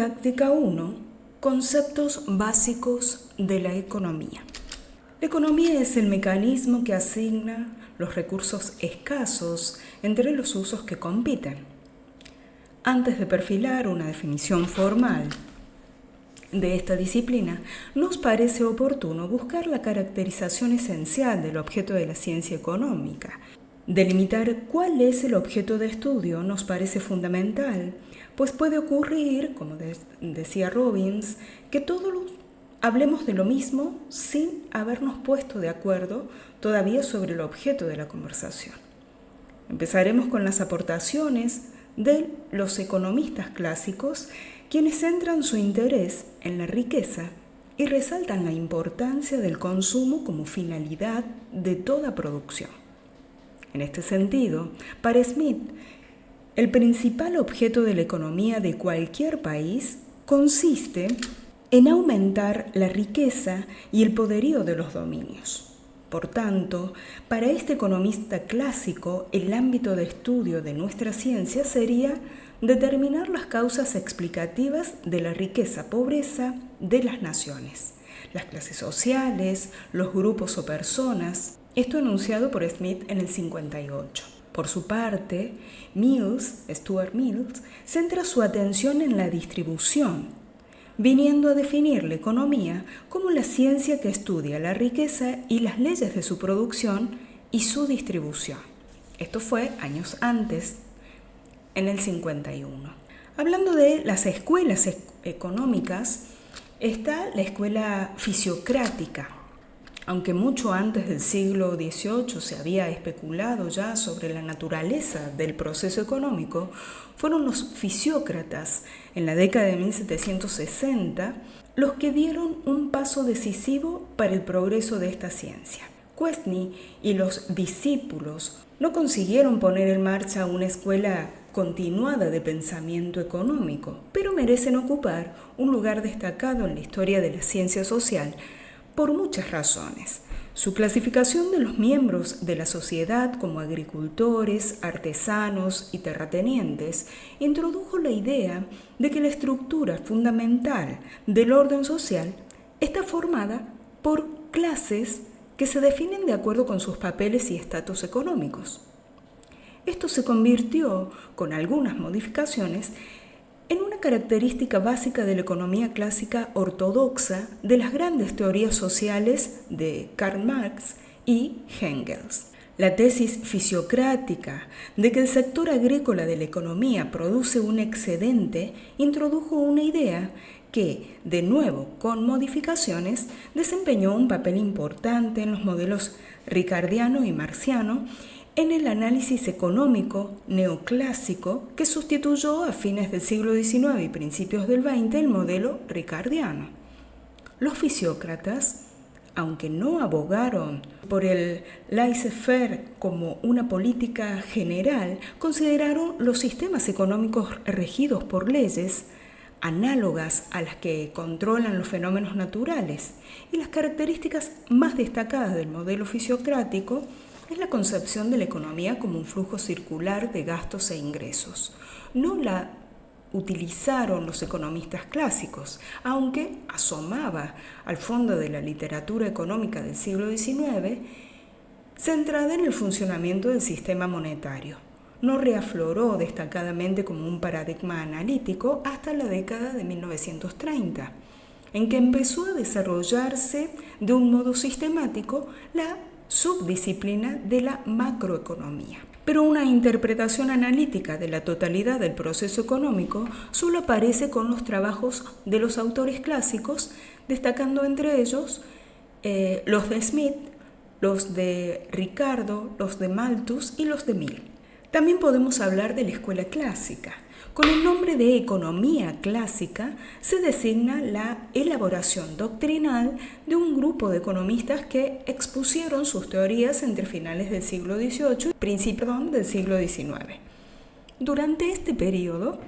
Didáctica 1. Conceptos básicos de la economía. La economía es el mecanismo que asigna los recursos escasos entre los usos que compiten. Antes de perfilar una definición formal de esta disciplina, nos parece oportuno buscar la caracterización esencial del objeto de la ciencia económica. Delimitar cuál es el objeto de estudio nos parece fundamental, pues puede ocurrir, como decía Robbins, que todos hablemos de lo mismo sin habernos puesto de acuerdo todavía sobre el objeto de la conversación. Empezaremos con las aportaciones de los economistas clásicos, quienes centran su interés en la riqueza y resaltan la importancia del consumo como finalidad de toda producción. En este sentido, para Smith, el principal objeto de la economía de cualquier país consiste en aumentar la riqueza y el poderío de los dominios. Por tanto, para este economista clásico, el ámbito de estudio de nuestra ciencia sería determinar las causas explicativas de la riqueza-pobreza de las naciones, las clases sociales, los grupos o personas. Esto enunciado por Smith en el 58. Por su parte, Stuart Mills, centra su atención en la distribución, viniendo a definir la economía como la ciencia que estudia la riqueza y las leyes de su producción y su distribución. Esto fue años antes, en el 51. Hablando de las escuelas económicas, está la escuela fisiocrática. Aunque mucho antes del siglo XVIII se había especulado ya sobre la naturaleza del proceso económico, fueron los fisiócratas en la década de 1760 los que dieron un paso decisivo para el progreso de esta ciencia. Quesnay y los discípulos no consiguieron poner en marcha una escuela continuada de pensamiento económico, pero merecen ocupar un lugar destacado en la historia de la ciencia social por muchas razones. Su clasificación de los miembros de la sociedad como agricultores, artesanos y terratenientes introdujo la idea de que la estructura fundamental del orden social está formada por clases que se definen de acuerdo con sus papeles y estatus económicos. Esto se convirtió, con algunas modificaciones, en una característica básica de la economía clásica ortodoxa de las grandes teorías sociales de Karl Marx y Engels. La tesis fisiocrática de que el sector agrícola de la economía produce un excedente introdujo una idea que, de nuevo con modificaciones, desempeñó un papel importante en los modelos ricardiano y marxiano en el análisis económico neoclásico que sustituyó a fines del siglo XIX y principios del XX el modelo ricardiano. Los fisiócratas, aunque no abogaron por el laissez-faire como una política general, consideraron los sistemas económicos regidos por leyes análogas a las que controlan los fenómenos naturales, y las características más destacadas del modelo fisiocrático es la concepción de la economía como un flujo circular de gastos e ingresos. No la utilizaron los economistas clásicos, aunque asomaba al fondo de la literatura económica del siglo XIX, centrada en el funcionamiento del sistema monetario. No reafloró destacadamente como un paradigma analítico hasta la década de 1930, en que empezó a desarrollarse de un modo sistemático la subdisciplina de la macroeconomía. Pero una interpretación analítica de la totalidad del proceso económico solo aparece con los trabajos de los autores clásicos, destacando entre ellos los de Smith, los de Ricardo, los de Malthus y los de Mill. También podemos hablar de la escuela clásica. Con el nombre de economía clásica se designa la elaboración doctrinal de un grupo de economistas que expusieron sus teorías entre finales del siglo XVIII y principios del siglo XIX. Durante este periodo,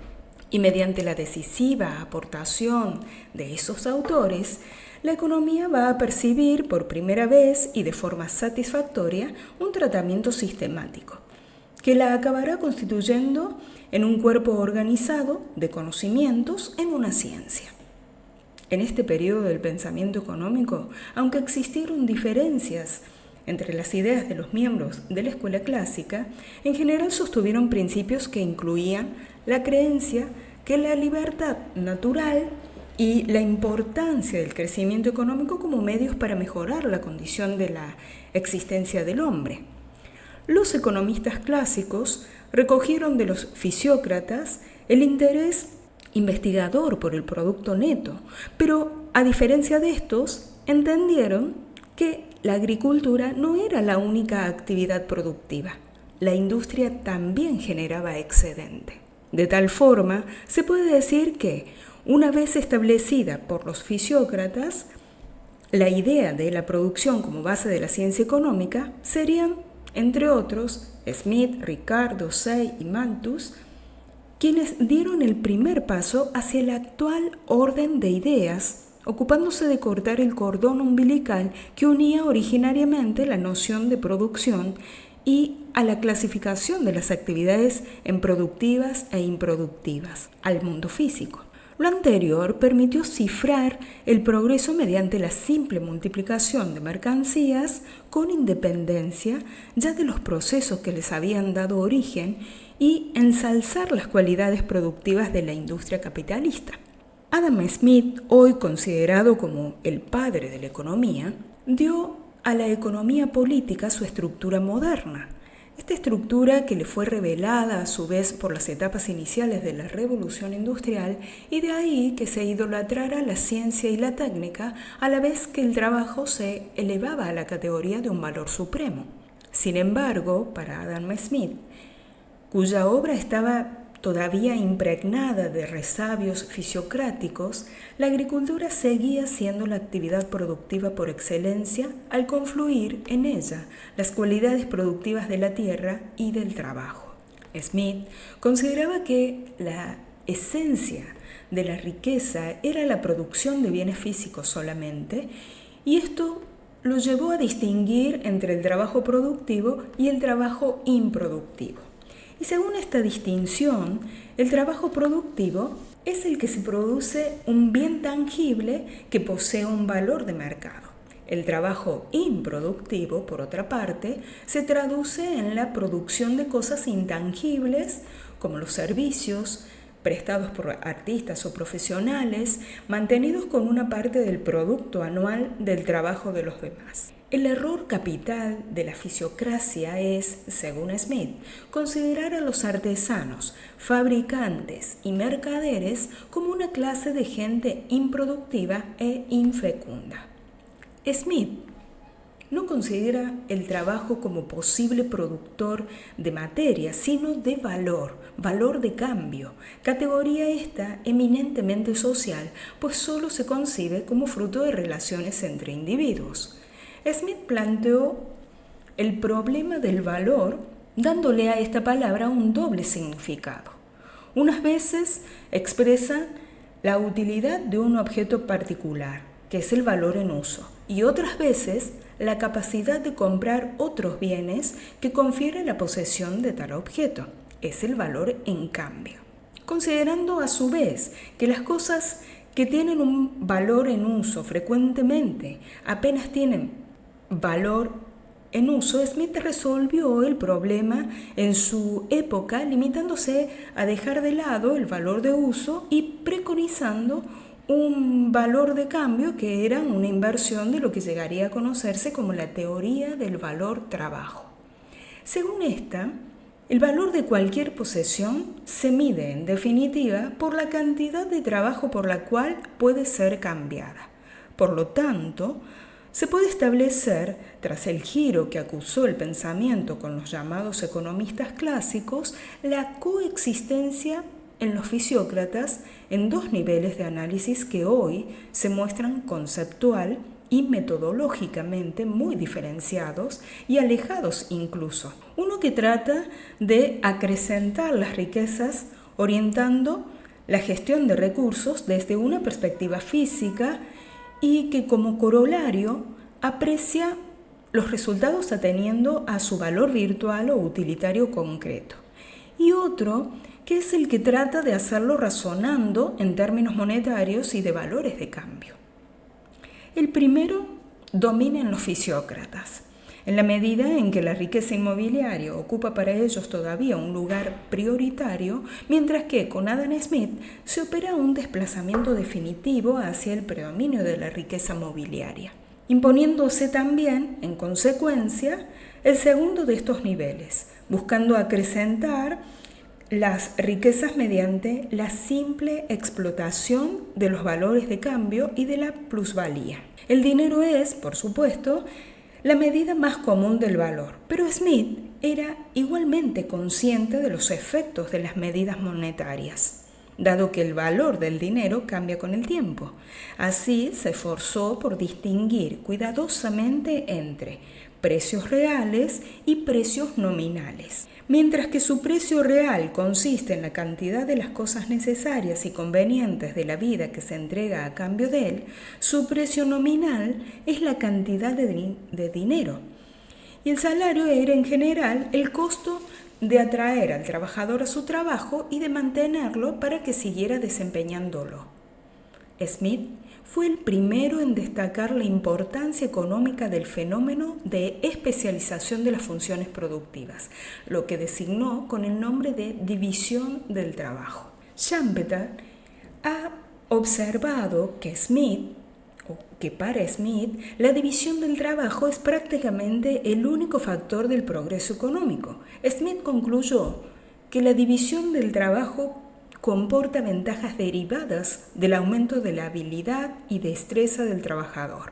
y mediante la decisiva aportación de esos autores, la economía va a percibir por primera vez y de forma satisfactoria un tratamiento sistemático. que la acabará constituyendo en un cuerpo organizado de conocimientos en una ciencia. En este periodo del pensamiento económico, aunque existieron diferencias entre las ideas de los miembros de la escuela clásica, en general sostuvieron principios que incluían la creencia que la libertad natural y la importancia del crecimiento económico como medios para mejorar la condición de la existencia del hombre. Los economistas clásicos recogieron de los fisiócratas el interés investigador por el producto neto, pero a diferencia de estos, entendieron que la agricultura no era la única actividad productiva. La industria también generaba excedente. De tal forma, se puede decir que, una vez establecida por los fisiócratas, la idea de la producción como base de la ciencia económica serían, entre otros, Smith, Ricardo, Say y Malthus, quienes dieron el primer paso hacia el actual orden de ideas, ocupándose de cortar el cordón umbilical que unía originariamente la noción de producción y a la clasificación de las actividades en productivas e improductivas al mundo físico. Lo anterior permitió cifrar el progreso mediante la simple multiplicación de mercancías con independencia ya de los procesos que les habían dado origen y ensalzar las cualidades productivas de la industria capitalista. Adam Smith, hoy considerado como el padre de la economía, dio a la economía política su estructura moderna. Esta estructura que le fue revelada a su vez por las etapas iniciales de la revolución industrial y de ahí que se idolatrara la ciencia y la técnica a la vez que el trabajo se elevaba a la categoría de un valor supremo. Sin embargo, para Adam Smith, cuya obra estaba todavía impregnada de resabios fisiocráticos, la agricultura seguía siendo la actividad productiva por excelencia al confluir en ella las cualidades productivas de la tierra y del trabajo. Smith consideraba que la esencia de la riqueza era la producción de bienes físicos solamente, y esto lo llevó a distinguir entre el trabajo productivo y el trabajo improductivo. Y según esta distinción, el trabajo productivo es el que se produce un bien tangible que posee un valor de mercado. El trabajo improductivo, por otra parte, se traduce en la producción de cosas intangibles como los servicios prestados por artistas o profesionales, mantenidos con una parte del producto anual del trabajo de los demás. El error capital de la fisiocracia es, según Smith, considerar a los artesanos, fabricantes y mercaderes como una clase de gente improductiva e infecunda. Smith no considera el trabajo como posible productor de materia, sino de valor de cambio, categoría esta eminentemente social, pues solo se concibe como fruto de relaciones entre individuos. Smith planteó el problema del valor dándole a esta palabra un doble significado. Unas veces expresa la utilidad de un objeto particular, que es el valor en uso, y otras veces la capacidad de comprar otros bienes que confiere la posesión de tal objeto, es el valor en cambio. Considerando a su vez que las cosas que tienen un valor en uso frecuentemente apenas tienen valor en uso, Smith resolvió el problema en su época limitándose a dejar de lado el valor de uso y preconizando un valor de cambio que era una inversión de lo que llegaría a conocerse como la teoría del valor trabajo. Según esta, el valor de cualquier posesión se mide, en definitiva, por la cantidad de trabajo por la cual puede ser cambiada. Por lo tanto, se puede establecer, tras el giro que acusó el pensamiento con los llamados economistas clásicos, la coexistencia en los fisiócratas en dos niveles de análisis que hoy se muestran conceptual y metodológicamente muy diferenciados y alejados incluso. Uno que trata de acrecentar las riquezas orientando la gestión de recursos desde una perspectiva física y que como corolario aprecia los resultados atendiendo a su valor virtual o utilitario concreto. Y otro que es el que trata de hacerlo razonando en términos monetarios y de valores de cambio. El primero domina en los fisiócratas, en la medida en que la riqueza inmobiliaria ocupa para ellos todavía un lugar prioritario, mientras que con Adam Smith se opera un desplazamiento definitivo hacia el predominio de la riqueza mobiliaria, imponiéndose también, en consecuencia, el segundo de estos niveles, buscando acrecentar las riquezas mediante la simple explotación de los valores de cambio y de la plusvalía. El dinero es, por supuesto, la medida más común del valor, pero Smith era igualmente consciente de los efectos de las medidas monetarias, dado que el valor del dinero cambia con el tiempo. Así se esforzó por distinguir cuidadosamente entre precios reales y precios nominales. Mientras que su precio real consiste en la cantidad de las cosas necesarias y convenientes de la vida que se entrega a cambio de él, su precio nominal es la cantidad de dinero. Y el salario era en general el costo de atraer al trabajador a su trabajo y de mantenerlo para que siguiera desempeñándolo. Smith fue el primero en destacar la importancia económica del fenómeno de especialización de las funciones productivas, lo que designó con el nombre de división del trabajo. Schumpeter ha observado que para Smith la división del trabajo es prácticamente el único factor del progreso económico. Smith concluyó que la división del trabajo comporta ventajas derivadas del aumento de la habilidad y destreza del trabajador,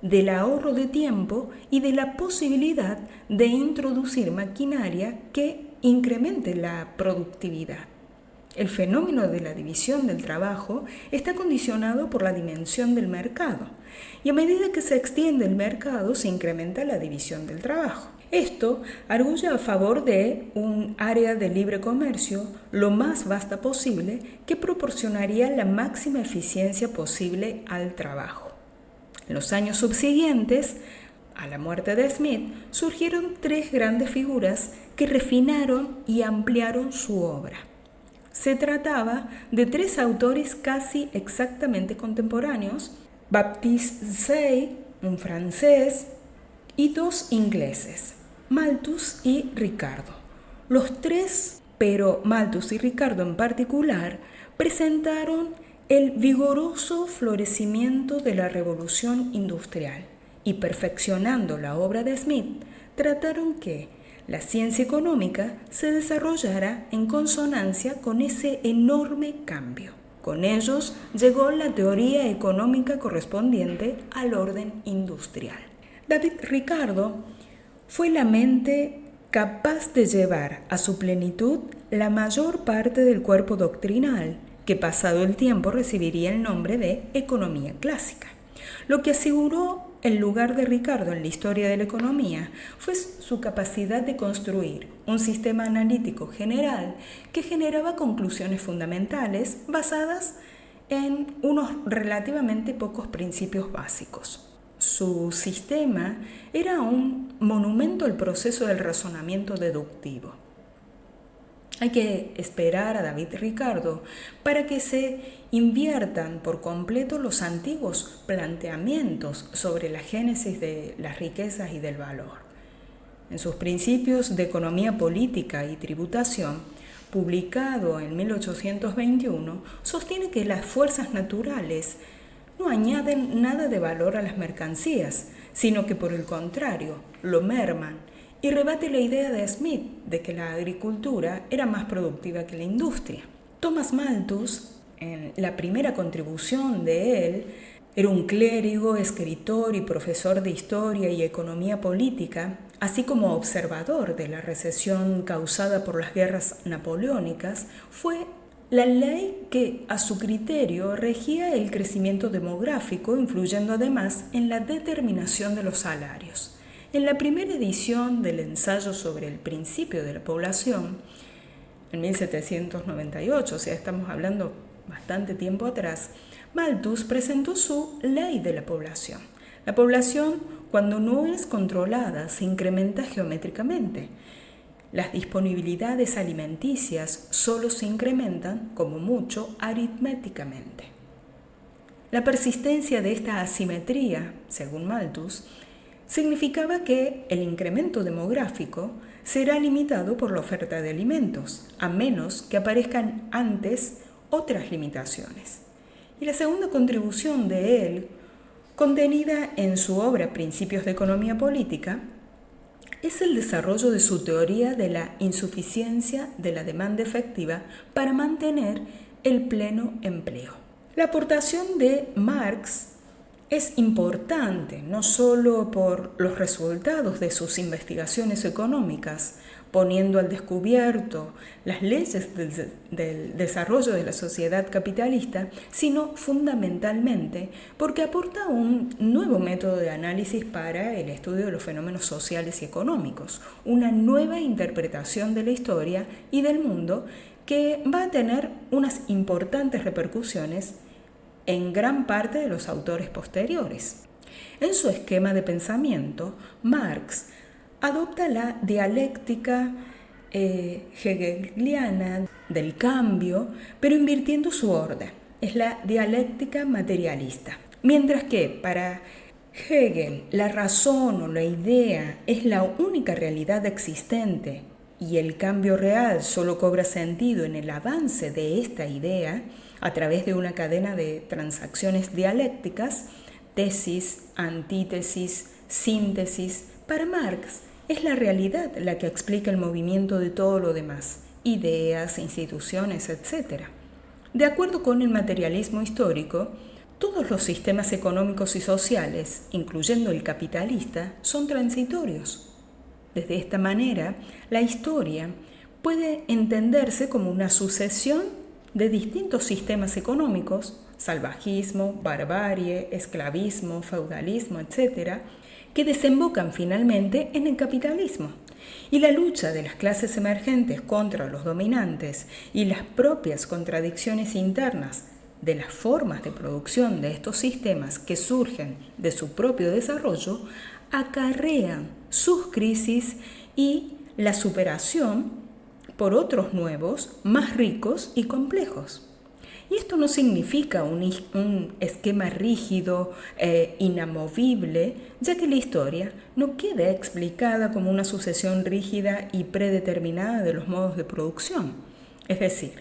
del ahorro de tiempo y de la posibilidad de introducir maquinaria que incremente la productividad. El fenómeno de la división del trabajo está condicionado por la dimensión del mercado, y a medida que se extiende el mercado se incrementa la división del trabajo. Esto arguye a favor de un área de libre comercio lo más vasta posible que proporcionaría la máxima eficiencia posible al trabajo. En los años subsiguientes a la muerte de Smith surgieron tres grandes figuras que refinaron y ampliaron su obra. Se trataba de tres autores casi exactamente contemporáneos, Baptiste Say, un francés, y dos ingleses, Malthus y Ricardo. Los tres, pero Malthus y Ricardo en particular, presentaron el vigoroso florecimiento de la revolución industrial y, perfeccionando la obra de Smith, trataron que la ciencia económica se desarrollara en consonancia con ese enorme cambio. Con ellos llegó la teoría económica correspondiente al orden industrial. David Ricardo fue la mente capaz de llevar a su plenitud la mayor parte del cuerpo doctrinal que pasado el tiempo recibiría el nombre de economía clásica. Lo que aseguró el lugar de Ricardo en la historia de la economía fue su capacidad de construir un sistema analítico general que generaba conclusiones fundamentales basadas en unos relativamente pocos principios básicos. Su sistema era un monumento al proceso del razonamiento deductivo. Hay que esperar a David Ricardo para que se inviertan por completo los antiguos planteamientos sobre la génesis de las riquezas y del valor. En sus principios de economía política y tributación, publicado en 1821, sostiene que las fuerzas naturales no añaden nada de valor a las mercancías, sino que por el contrario, lo merman, y rebate la idea de Smith de que la agricultura era más productiva que la industria. Thomas Malthus, en la primera contribución de él, era un clérigo, escritor y profesor de historia y economía política, así como observador de la recesión causada por las guerras napoleónicas. Fue la ley que, a su criterio, regía el crecimiento demográfico, influyendo además en la determinación de los salarios. En la primera edición del ensayo sobre el principio de la población, en 1798, o sea, estamos hablando bastante tiempo atrás, Malthus presentó su ley de la población. La población cuando no es controlada, se incrementa geométricamente. Las disponibilidades alimenticias solo se incrementan, como mucho, aritméticamente. La persistencia de esta asimetría, según Malthus, significaba que el incremento demográfico será limitado por la oferta de alimentos, a menos que aparezcan antes otras limitaciones. Y la segunda contribución de él, contenida en su obra Principios de Economía Política, es el desarrollo de su teoría de la insuficiencia de la demanda efectiva para mantener el pleno empleo. La aportación de Marx es importante no solo por los resultados de sus investigaciones económicas, poniendo al descubierto las leyes del desarrollo de la sociedad capitalista, sino fundamentalmente porque aporta un nuevo método de análisis para el estudio de los fenómenos sociales y económicos, una nueva interpretación de la historia y del mundo que va a tener unas importantes repercusiones en gran parte de los autores posteriores. En su esquema de pensamiento, Marx adopta la dialéctica hegeliana del cambio, pero invirtiendo su orden. Es la dialéctica materialista. Mientras que para Hegel la razón o la idea es la única realidad existente y el cambio real solo cobra sentido en el avance de esta idea a través de una cadena de transacciones dialécticas, tesis, antítesis, síntesis, para Marx es la realidad la que explica el movimiento de todo lo demás, ideas, instituciones, etc. De acuerdo con el materialismo histórico, todos los sistemas económicos y sociales, incluyendo el capitalista, son transitorios. Desde esta manera, la historia puede entenderse como una sucesión de distintos sistemas económicos, salvajismo, barbarie, esclavismo, feudalismo, etc., que desembocan finalmente en el capitalismo. Y la lucha de las clases emergentes contra los dominantes y las propias contradicciones internas de las formas de producción de estos sistemas que surgen de su propio desarrollo acarrean sus crisis y la superación por otros nuevos, más ricos y complejos. Y esto no significa un esquema rígido e inamovible, ya que la historia no queda explicada como una sucesión rígida y predeterminada de los modos de producción. Es decir,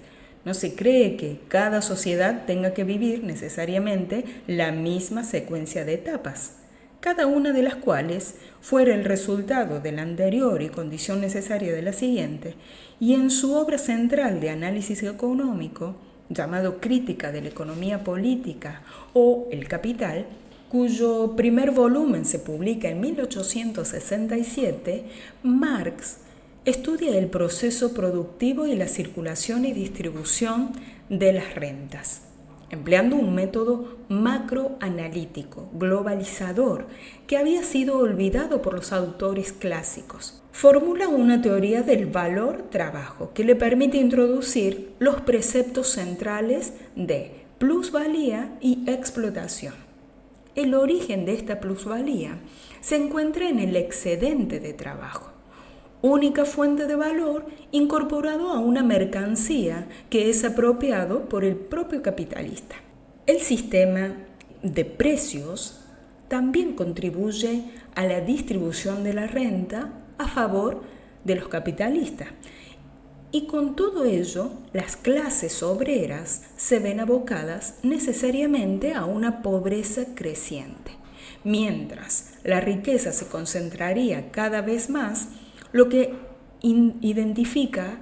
no se cree que cada sociedad tenga que vivir necesariamente la misma secuencia de etapas, cada una de las cuales fuera el resultado de la anterior y condición necesaria de la siguiente, y en su obra central de análisis económico, llamado Crítica de la Economía Política o El Capital, cuyo primer volumen se publica en 1867, Marx estudia el proceso productivo y la circulación y distribución de las rentas, empleando un método macroanalítico, globalizador, que había sido olvidado por los autores clásicos. Formula una teoría del valor-trabajo que le permite introducir los preceptos centrales de plusvalía y explotación. El origen de esta plusvalía se encuentra en el excedente de trabajo, única fuente de valor incorporado a una mercancía que es apropiado por el propio capitalista. El sistema de precios también contribuye a la distribución de la renta a favor de los capitalistas. Y con todo ello, las clases obreras se ven abocadas necesariamente a una pobreza creciente. Mientras la riqueza se concentraría cada vez más, lo que identifica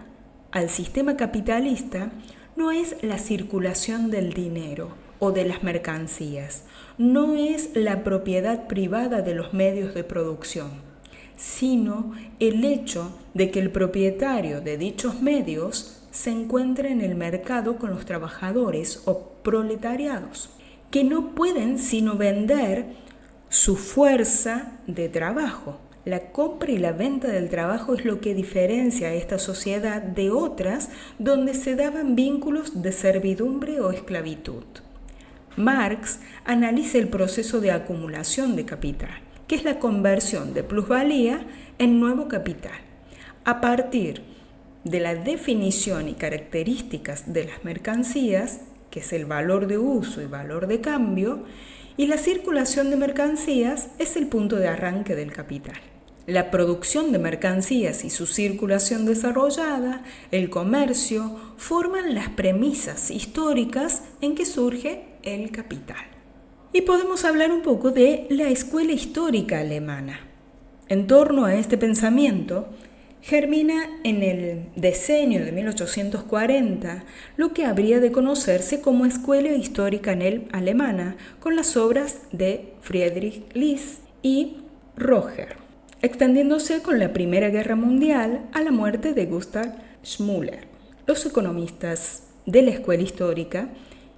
al sistema capitalista no es la circulación del dinero o de las mercancías, no es la propiedad privada de los medios de producción, sino el hecho de que el propietario de dichos medios se encuentra en el mercado con los trabajadores o proletariados, que no pueden sino vender su fuerza de trabajo. La compra y la venta del trabajo es lo que diferencia a esta sociedad de otras donde se daban vínculos de servidumbre o esclavitud. Marx analiza el proceso de acumulación de capital, que es la conversión de plusvalía en nuevo capital, a partir de la definición y características de las mercancías, que es el valor de uso y valor de cambio, y la circulación de mercancías es el punto de arranque del capital. La producción de mercancías y su circulación desarrollada, el comercio, forman las premisas históricas en que surge el capital. Y podemos hablar un poco de la escuela histórica alemana. En torno a este pensamiento, germina en el decenio de 1840 lo que habría de conocerse como escuela histórica alemana, con las obras de Friedrich List y Roger, extendiéndose con la Primera Guerra Mundial a la muerte de Gustav Schmuller. Los economistas de la escuela histórica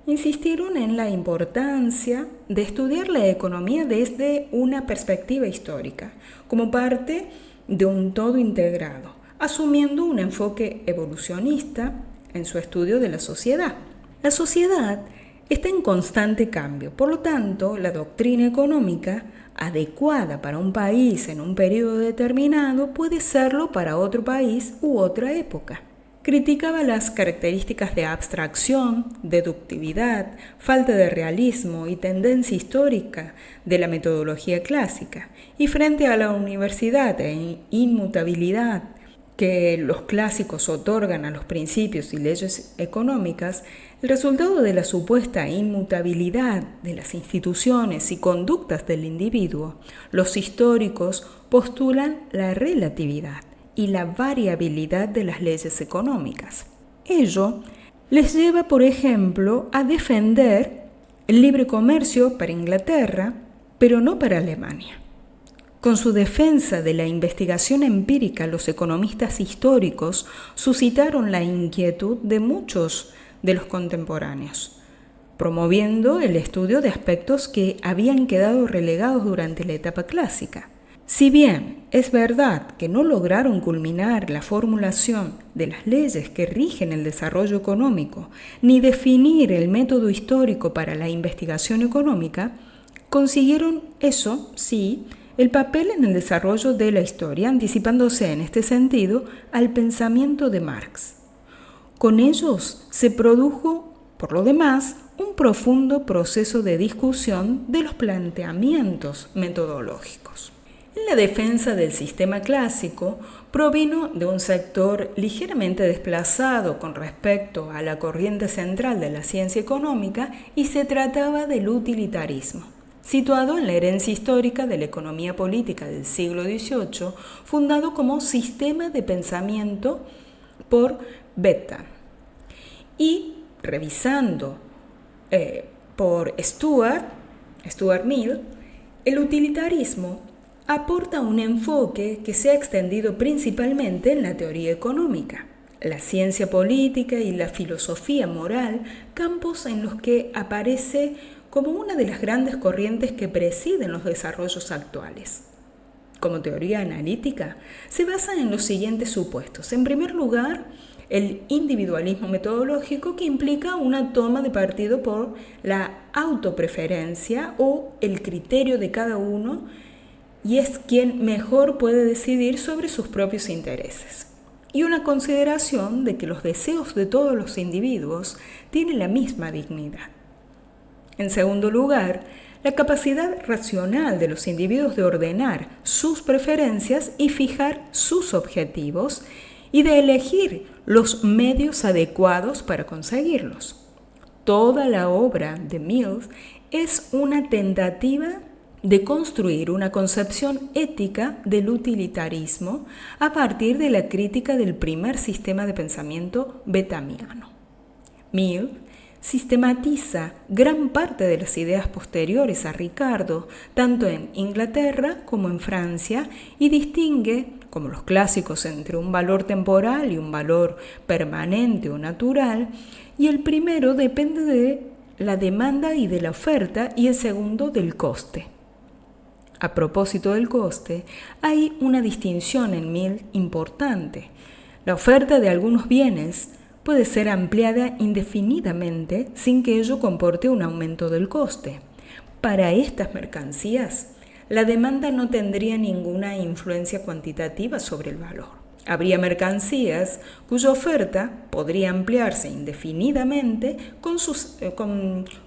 insistieron en la importancia de estudiar la economía desde una perspectiva histórica, como parte de un todo integrado, asumiendo un enfoque evolucionista en su estudio de la sociedad. La sociedad está en constante cambio, por lo tanto, la doctrina económica adecuada para un país en un periodo determinado puede serlo para otro país u otra época. Criticaba las características de abstracción, deductividad, falta de realismo y tendencia histórica de la metodología clásica, y frente a la universidad e inmutabilidad que los clásicos otorgan a los principios y leyes económicas, el resultado de la supuesta inmutabilidad de las instituciones y conductas del individuo, los históricos postulan la relatividad y la variabilidad de las leyes económicas. Ello les lleva, por ejemplo, a defender el libre comercio para Inglaterra, pero no para Alemania. Con su defensa de la investigación empírica, los economistas históricos suscitaron la inquietud de muchos de los contemporáneos, promoviendo el estudio de aspectos que habían quedado relegados durante la etapa clásica. Si bien es verdad que no lograron culminar la formulación de las leyes que rigen el desarrollo económico, ni definir el método histórico para la investigación económica, consiguieron eso, sí, el papel en el desarrollo de la historia, anticipándose en este sentido al pensamiento de Marx. Con ellos se produjo, por lo demás, un profundo proceso de discusión de los planteamientos metodológicos. En la defensa del sistema clásico provino de un sector ligeramente desplazado con respecto a la corriente central de la ciencia económica y se trataba del utilitarismo, situado en la herencia histórica de la economía política del siglo XVIII, fundado como sistema de pensamiento por Bentham, y revisando por Stuart Mill, el utilitarismo aporta un enfoque que se ha extendido principalmente en la teoría económica, la ciencia política y la filosofía moral, campos en los que aparece como una de las grandes corrientes que presiden los desarrollos actuales. Como teoría analítica, se basa en los siguientes supuestos. En primer lugar, el individualismo metodológico, que implica una toma de partido por la autopreferencia o el criterio de cada uno, y es quien mejor puede decidir sobre sus propios intereses. Y una consideración de que los deseos de todos los individuos tienen la misma dignidad. En segundo lugar, la capacidad racional de los individuos de ordenar sus preferencias y fijar sus objetivos y de elegir los medios adecuados para conseguirlos. Toda la obra de Mill es una tentativa de construir una concepción ética del utilitarismo a partir de la crítica del primer sistema de pensamiento benthamiano. Mill sistematiza gran parte de las ideas posteriores a Ricardo, tanto en Inglaterra como en Francia, y distingue, como los clásicos, entre un valor temporal y un valor permanente o natural, y el primero depende de la demanda y de la oferta, y el segundo del coste. A propósito del coste, hay una distinción en Mill importante. La oferta de algunos bienes puede ser ampliada indefinidamente sin que ello comporte un aumento del coste. Para estas mercancías, la demanda no tendría ninguna influencia cuantitativa sobre el valor. Habría mercancías cuya oferta podría ampliarse indefinidamente con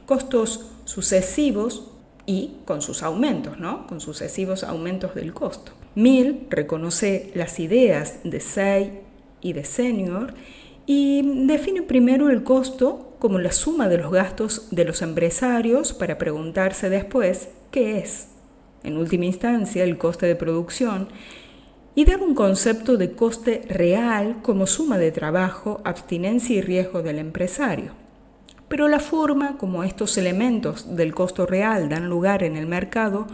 costos sucesivos y con sus aumentos, ¿no? Con sucesivos aumentos del costo. Mill reconoce las ideas de Say y de Senior y define primero el costo como la suma de los gastos de los empresarios para preguntarse después qué es, en última instancia, el coste de producción, y dar un concepto de coste real como suma de trabajo, abstinencia y riesgo del empresario. Pero la forma como estos elementos del costo real dan lugar en el mercado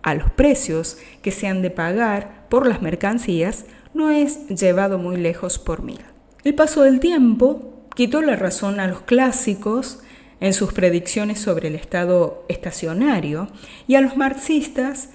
a los precios que se han de pagar por las mercancías no es llevado muy lejos por Mill. El paso del tiempo quitó la razón a los clásicos en sus predicciones sobre el estado estacionario y a los marxistas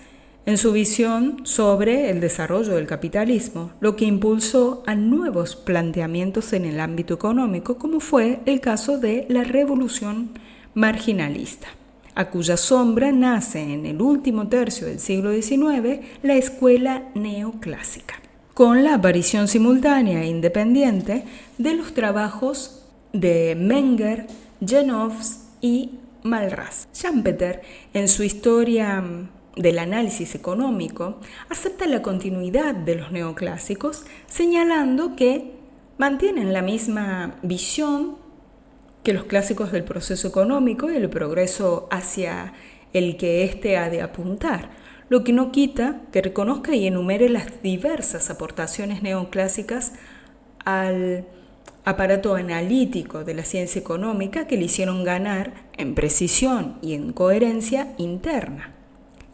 en su visión sobre el desarrollo del capitalismo, lo que impulsó a nuevos planteamientos en el ámbito económico, como fue el caso de la revolución marginalista, a cuya sombra nace en el último tercio del siglo XIX la escuela neoclásica, con la aparición simultánea e independiente de los trabajos de Menger, Jenows y Malraux. Schumpeter, en su historia del análisis económico, acepta la continuidad de los neoclásicos, señalando que mantienen la misma visión que los clásicos del proceso económico y el progreso hacia el que éste ha de apuntar, lo que no quita que reconozca y enumere las diversas aportaciones neoclásicas al aparato analítico de la ciencia económica que le hicieron ganar en precisión y en coherencia interna.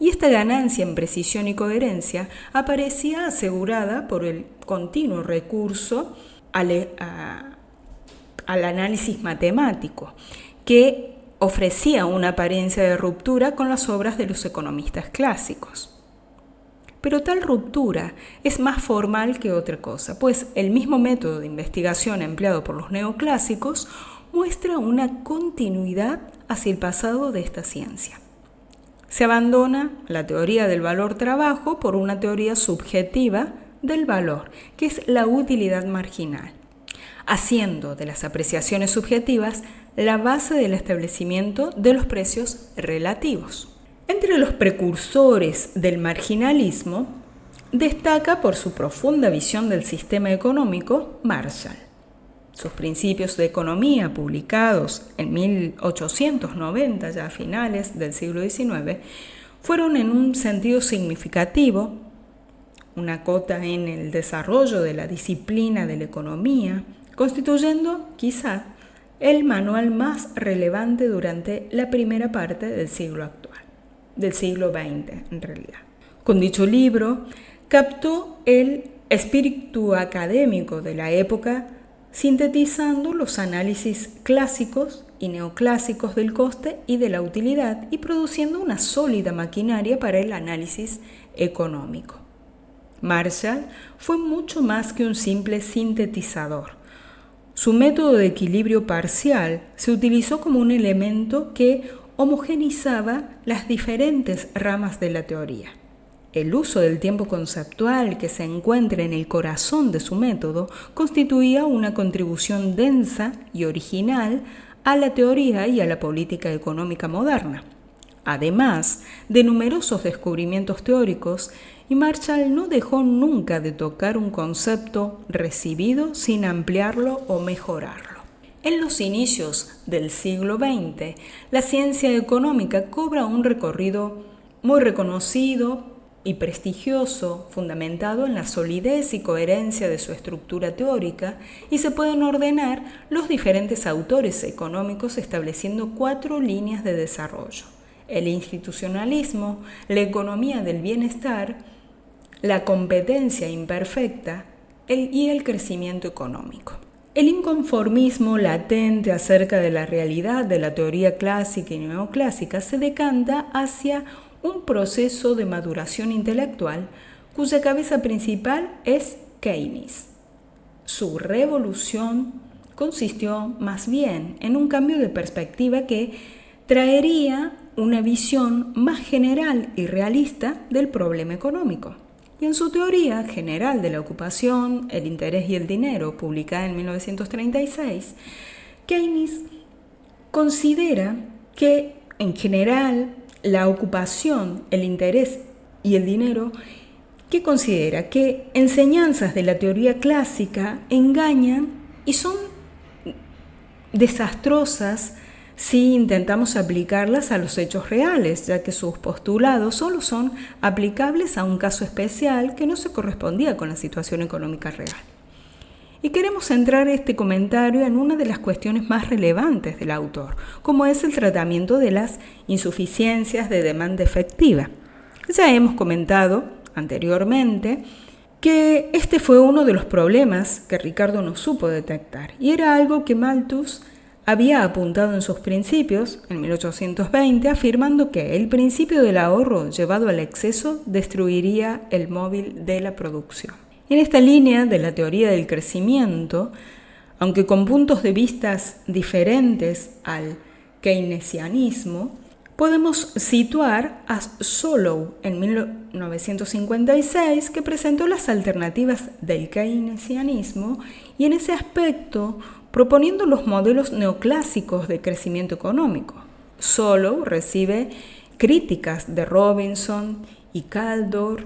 Y esta ganancia en precisión y coherencia aparecía asegurada por el continuo recurso al análisis matemático, que ofrecía una apariencia de ruptura con las obras de los economistas clásicos. Pero tal ruptura es más formal que otra cosa, pues el mismo método de investigación empleado por los neoclásicos muestra una continuidad hacia el pasado de esta ciencia. Se abandona la teoría del valor-trabajo por una teoría subjetiva del valor, que es la utilidad marginal, haciendo de las apreciaciones subjetivas la base del establecimiento de los precios relativos. Entre los precursores del marginalismo, destaca por su profunda visión del sistema económico Marshall. Sus principios de economía, publicados en 1890, ya a finales del siglo XIX, fueron en un sentido significativo una cota en el desarrollo de la disciplina de la economía, constituyendo quizá el manual más relevante durante la primera parte del siglo actual, del siglo XX en realidad. Con dicho libro, captó el espíritu académico de la época, sintetizando los análisis clásicos y neoclásicos del coste y de la utilidad y produciendo una sólida maquinaria para el análisis económico. Marshall fue mucho más que un simple sintetizador. Su método de equilibrio parcial se utilizó como un elemento que homogeneizaba las diferentes ramas de la teoría. El uso del tiempo conceptual que se encuentra en el corazón de su método constituía una contribución densa y original a la teoría y a la política económica moderna. Además de numerosos descubrimientos teóricos, y Marshall no dejó nunca de tocar un concepto recibido sin ampliarlo o mejorarlo. En los inicios del siglo XX, la ciencia económica cobra un recorrido muy reconocido y prestigioso, fundamentado en la solidez y coherencia de su estructura teórica, y se pueden ordenar los diferentes autores económicos estableciendo 4 líneas de desarrollo: el institucionalismo, la economía del bienestar, la competencia imperfecta y el crecimiento económico. El inconformismo latente acerca de la realidad de la teoría clásica y neoclásica se decanta hacia un proceso de maduración intelectual cuya cabeza principal es Keynes. Su revolución consistió más bien en un cambio de perspectiva que traería una visión más general y realista del problema económico. Y en su teoría general de la ocupación, el interés y el dinero, publicada en 1936, Keynes considera que, en general, la ocupación, el interés y el dinero, que considera que enseñanzas de la teoría clásica engañan y son desastrosas si intentamos aplicarlas a los hechos reales, ya que sus postulados solo son aplicables a un caso especial que no se correspondía con la situación económica real. Y queremos centrar este comentario en una de las cuestiones más relevantes del autor, como es el tratamiento de las insuficiencias de demanda efectiva. Ya hemos comentado anteriormente que este fue uno de los problemas que Ricardo no supo detectar, y era algo que Malthus había apuntado en sus principios, en 1820, afirmando que el principio del ahorro llevado al exceso destruiría el móvil de la producción. En esta línea de la teoría del crecimiento, aunque con puntos de vista diferentes al keynesianismo, podemos situar a Solow en 1956, que presentó las alternativas del keynesianismo y en ese aspecto proponiendo los modelos neoclásicos de crecimiento económico. Solow recibe críticas de Robinson y Kaldor,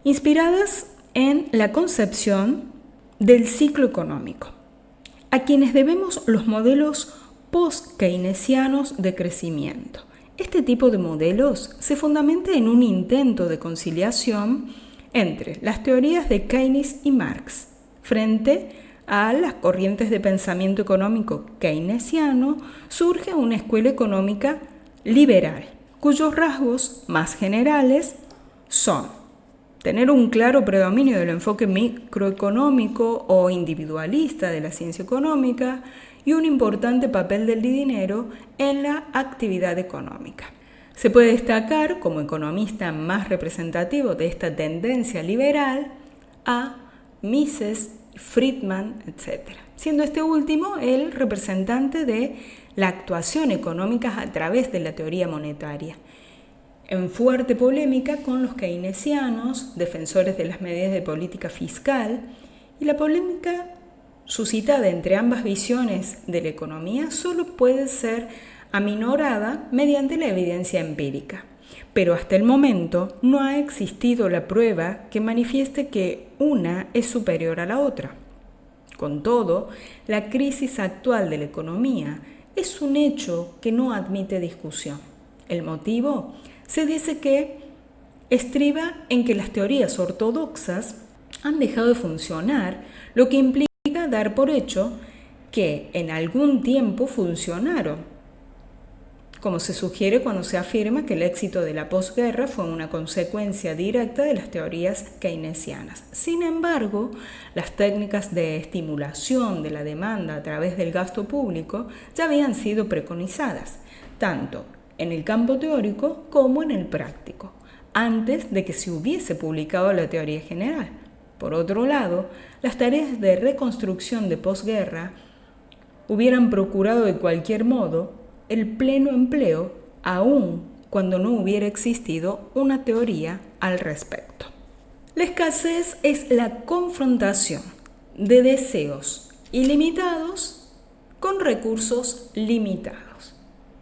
inspiradas en la concepción del ciclo económico, a quienes debemos los modelos post-keynesianos de crecimiento. Este tipo de modelos se fundamenta en un intento de conciliación entre las teorías de Keynes y Marx frente a las corrientes de pensamiento económico keynesiano. Surge una escuela económica liberal, cuyos rasgos más generales son tener un claro predominio del enfoque microeconómico o individualista de la ciencia económica y un importante papel del dinero en la actividad económica. Se puede destacar como economista más representativo de esta tendencia liberal a Mises, Friedman, etc., siendo este último el representante de la actuación económica a través de la teoría monetaria, en fuerte polémica con los keynesianos, defensores de las medidas de política fiscal, y la polémica suscitada entre ambas visiones de la economía solo puede ser aminorada mediante la evidencia empírica. Pero hasta el momento no ha existido la prueba que manifieste que una es superior a la otra. Con todo, la crisis actual de la economía es un hecho que no admite discusión. El motivo se dice que estriba en que las teorías ortodoxas han dejado de funcionar, lo que implica dar por hecho que en algún tiempo funcionaron, como se sugiere cuando se afirma que el éxito de la posguerra fue una consecuencia directa de las teorías keynesianas. Sin embargo, las técnicas de estimulación de la demanda a través del gasto público ya habían sido preconizadas, tanto en el campo teórico como en el práctico, antes de que se hubiese publicado la teoría general. Por otro lado, las tareas de reconstrucción de posguerra hubieran procurado de cualquier modo el pleno empleo, aun cuando no hubiera existido una teoría al respecto. La escasez es la confrontación de deseos ilimitados con recursos limitados.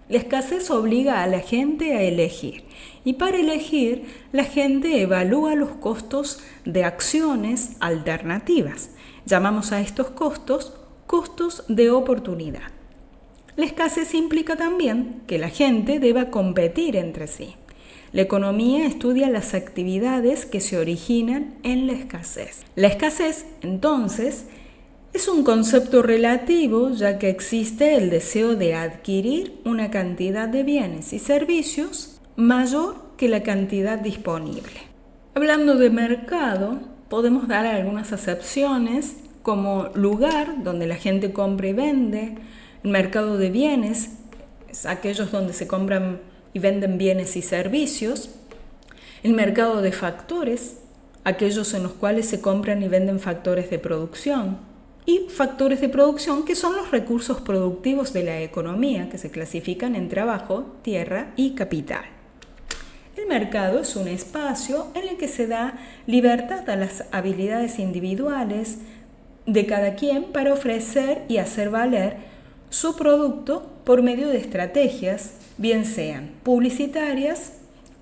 La escasez obliga a la gente a elegir, y para elegir la gente evalúa los costos de acciones alternativas. Llamamos a estos costos de oportunidad. La escasez implica también que la gente deba competir entre sí. La economía estudia las actividades que se originan en la escasez. La escasez, entonces, es un concepto relativo, ya que existe el deseo de adquirir una cantidad de bienes y servicios mayor que la cantidad disponible. Hablando de mercado, podemos dar algunas acepciones como lugar donde la gente compra y vende. El mercado de bienes es aquellos donde se compran y venden bienes y servicios. El mercado de factores, aquellos en los cuales se compran y venden factores de producción. y factores de producción, que son los recursos productivos de la economía, que se clasifican en trabajo, tierra y capital. El mercado es un espacio en el que se da libertad a las habilidades individuales de cada quien para ofrecer y hacer valer su producto por medio de estrategias, bien sean publicitarias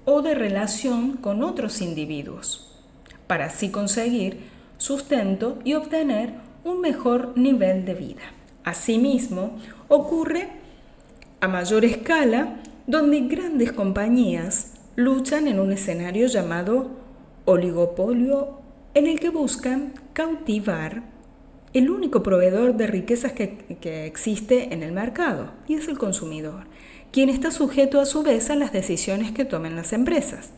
o de relación con otros individuos, para así conseguir sustento y obtener un mejor nivel de vida. Asimismo, ocurre a mayor escala donde grandes compañías luchan en un escenario llamado oligopolio, en el que buscan cautivar el único proveedor de riquezas que existe en el mercado, y es el consumidor, quien está sujeto a su vez a las decisiones que tomen las empresas.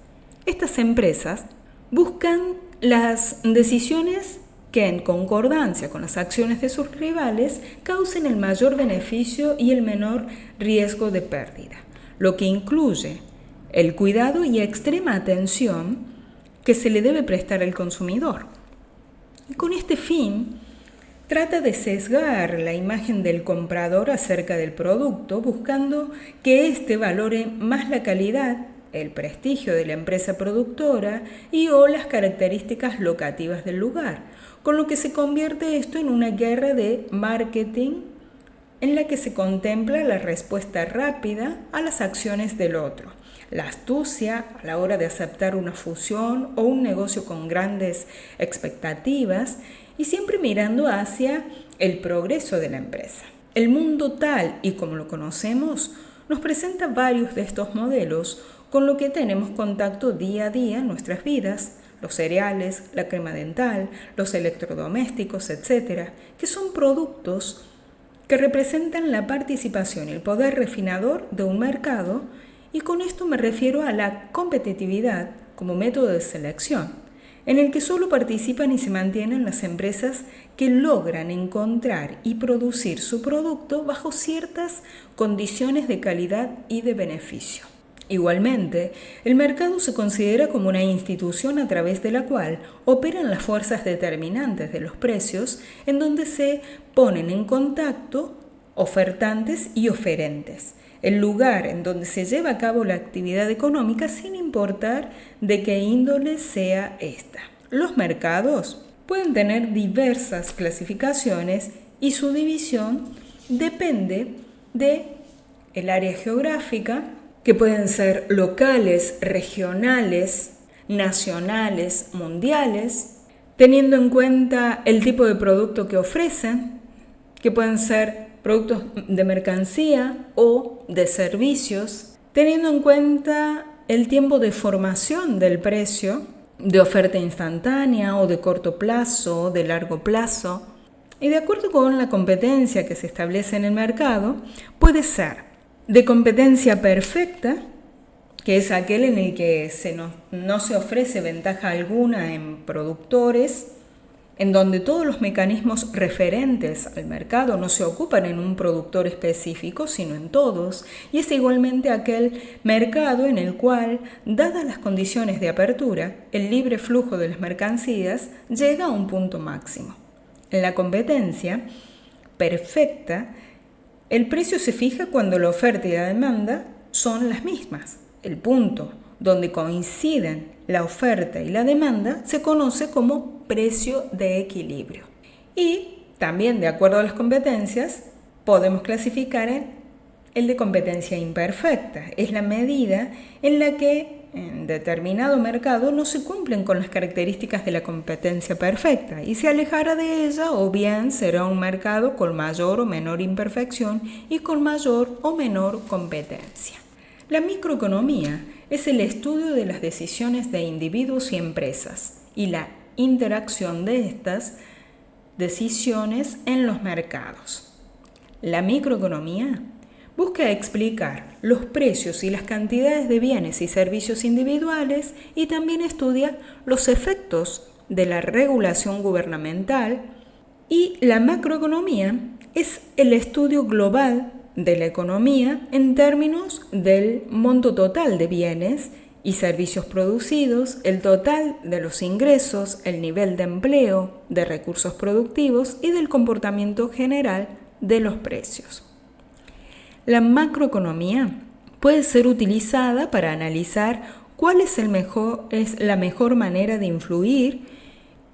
Estas empresas buscan las decisiones que, en concordancia con las acciones de sus rivales, causen el mayor beneficio y el menor riesgo de pérdida, lo que incluye el cuidado y extrema atención que se le debe prestar al consumidor. Y con este fin, trata de sesgar la imagen del comprador acerca del producto, buscando que éste valore más la calidad, el prestigio de la empresa productora y o las características locativas del lugar, con lo que se convierte esto en una guerra de marketing en la que se contempla la respuesta rápida a las acciones del otro, la astucia a la hora de aceptar una fusión o un negocio con grandes expectativas, y siempre mirando hacia el progreso de la empresa. El mundo tal y como lo conocemos nos presenta varios de estos modelos con lo que tenemos contacto día a día en nuestras vidas: los cereales, la crema dental, los electrodomésticos, etc., que son productos que representan la participación y el poder refinador de un mercado, y con esto me refiero a la competitividad como método de selección, en el que solo participan y se mantienen las empresas que logran encontrar y producir su producto bajo ciertas condiciones de calidad y de beneficio. Igualmente, el mercado se considera como una institución a través de la cual operan las fuerzas determinantes de los precios, en donde se ponen en contacto ofertantes y oferentes, el lugar en donde se lleva a cabo la actividad económica sin importar de qué índole sea esta. Los mercados pueden tener diversas clasificaciones y su división depende del área geográfica, que pueden ser locales, regionales, nacionales, mundiales, teniendo en cuenta el tipo de producto que ofrecen, que pueden ser productos de mercancía o de servicios, teniendo en cuenta el tiempo de formación del precio, de oferta instantánea o de corto plazo o de largo plazo. Y de acuerdo con la competencia que se establece en el mercado, puede ser de competencia perfecta, que es aquel en el que no se ofrece ventaja alguna en productores, en donde todos los mecanismos referentes al mercado no se ocupan en un productor específico, sino en todos, y es igualmente aquel mercado en el cual, dadas las condiciones de apertura, el libre flujo de las mercancías llega a un punto máximo. En la competencia perfecta, el precio se fija cuando la oferta y la demanda son las mismas. El punto donde coinciden la oferta y la demanda se conoce como precio de equilibrio. Y también, de acuerdo a las competencias, podemos clasificar en el de competencia imperfecta. Es la medida en la que en determinado mercado no se cumplen con las características de la competencia perfecta y se alejará de ella, o bien será un mercado con mayor o menor imperfección y con mayor o menor competencia. La microeconomía es el estudio de las decisiones de individuos y empresas y la interacción de estas decisiones en los mercados. La microeconomía busca explicar los precios y las cantidades de bienes y servicios individuales, y también estudia los efectos de la regulación gubernamental, y la macroeconomía es el estudio global de la economía en términos del monto total de bienes y servicios producidos, el total de los ingresos, el nivel de empleo, de recursos productivos y del comportamiento general de los precios. La macroeconomía puede ser utilizada para analizar cuál es la mejor manera de influir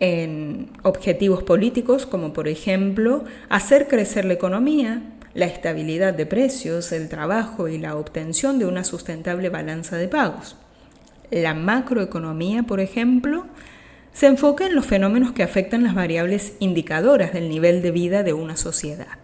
en objetivos políticos, como por ejemplo hacer crecer la economía, la estabilidad de precios, el trabajo y la obtención de una sustentable balanza de pagos. La macroeconomía, por ejemplo, se enfoca en los fenómenos que afectan las variables indicadoras del nivel de vida de una sociedad.